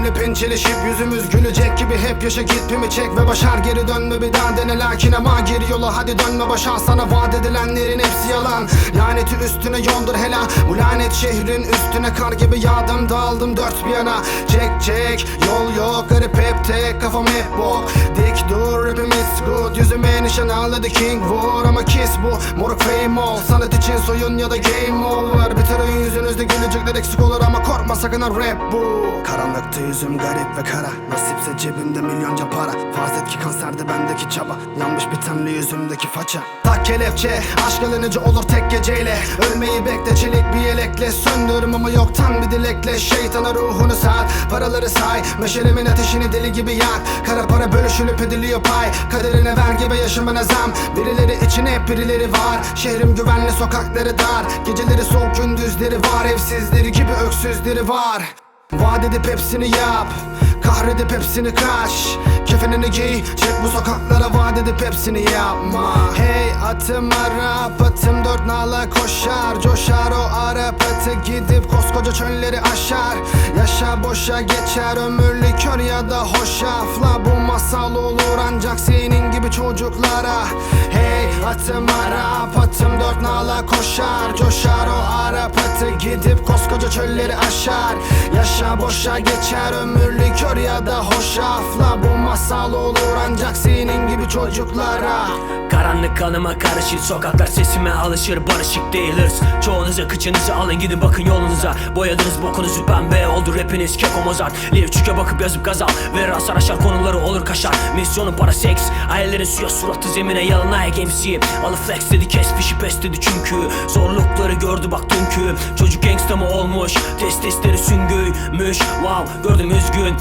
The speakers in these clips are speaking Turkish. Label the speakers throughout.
Speaker 1: Benimle pençeleşip yüzümüz gülecek gibi hep yaşa, gitmemi çek ve başar. Geri dönme bir daha dene, lakin ama geri yola hadi dönme başa. Sana vaat edilenlerin hepsi yalan, laneti üstüne yoldur hela. Bu lanet şehrin üstüne kar gibi yağdım, dağıldım dört bir yana. Çek yol yok, garip hep tek, kafam hep bok. Dik dur, rapimiz good, yüzüme nişan aldı king vur. Ama kiss bu, moruk fame ol. Sanat için soyun ya da game over. Bitirin yüzünüzde gülecekler eksik olur ama korkma sakın ha, rap bu. Karanlıkta yüzüm garip ve kara, nasipse cebimde milyonca para. Farz et ki kanserde bendeki çaba, yanmış bir tenli yüzümdeki faça. Tak kelepçe, aşk alıcı olur tek geceyle. Ölmeyi bekle çelik bir yelekle, söndürüm ama yoktan bir dilekle. Şeytana ruhunu sat, paraları say, meşalemin ateşini deli gibi yak. Kara para bölüşülüp ediliyor pay, kaderine vergi ve yaşamına zam. Birileri için hep birileri var, şehrim güvenli sokakları dar. Geceleri soğuk gündüzleri var, evsizleri gibi öksüzleri var. Vaat edip hepsini yap, kahredip hepsini kaç. Kefenini giy, çek bu sokaklara, vaat edip hepsini yapma. Hey atım Arap, atım dört nala koşar. Coşar o Arap atı, gidip koskoca çölleri aşar. Yaşa boşa geçer ömürlü kör ya da hoşafla. Bu masal olur ancak senin gibi çocuklara. Hey atım Arap, atım dört nala koşar. Coşar o Arap atı, gidip koskoca çölleri aşar. Yaşa boşa geçer ömürlü kör ya da hoşafla. Bu masal olur ancak senin gibi çocuklara.
Speaker 2: Karanlık kanıma karışır, sokaklar sesime alışır. Barışık değiliz, çoğunuza kıçınızı alın gidin bakın yolunuza. Boyadınız bokunuzu pembe, oldu rapiniz keko Mozart. Liv çüke bakıp yazıp gazal, verir hasar aşar, konuları olur kaşar. Misyonu para seks, hayallerin suya suratı zemine yalın ayak MC. Alı flex dedi, kes fişi pes dedi çünkü zorlukları gördü bak dünkü. Çocuk gangsta mı olmuş, testleri süngüymüş. Wow gördüm üzgün,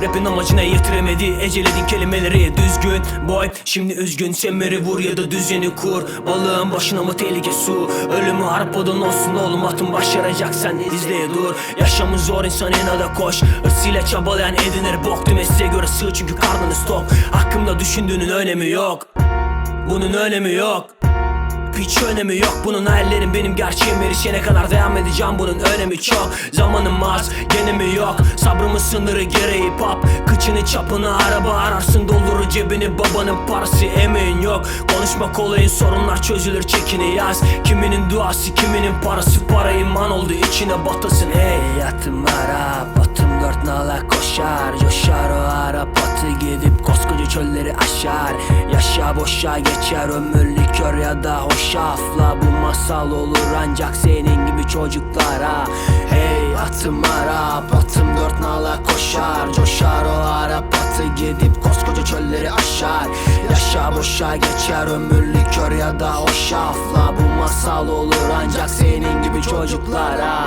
Speaker 2: rapin amacına yitiremedi. Eceledin kelimeleri düzgün boy, şimdi üzgün. Semeri vur ya da düzeni kur, balığın başına mı tehlike su. Ölümü harpadın olsun oğlum, atın başaracaksan izleye dur. Yaşamı zor, insan inada koş, hırsıyla çabalayan edinir bok. Düme size göre sığ çünkü karnınız tok. Hakkımda düşündüğünün önemi yok, bunun önemi yok. Hiç önemi yok bunun, hayallerim benim gerçeğim, erişene kadar devam edeceğim, bunun önemi çok. Zamanım az, gene mi yok, sabrımın sınırı gereği pop. Kıçını çapını araba ararsın, doldurur cebini, babanın parası emeğin yok. Konuşma kolayın, sorunlar çözülür, çekini yaz. Kiminin duası kiminin parası, para iman oldu içine batasın. Hey atım Arap, atım dört nala koşar. Coşar o Arap atı, gidip koskoca çölleri aşar. Yaşa boşa geçer ömürlü kör ya da hoşafla. Bu masal olur ancak senin gibi çocuklara. Hey atım Arap, atım dört nala koşar. Coşar o Arap atı, gidip koskoca çölleri aşar. Yaşa boşa geçer ömürlü kör ya da hoşafla. Bu masal olur ancak senin gibi çocuklara.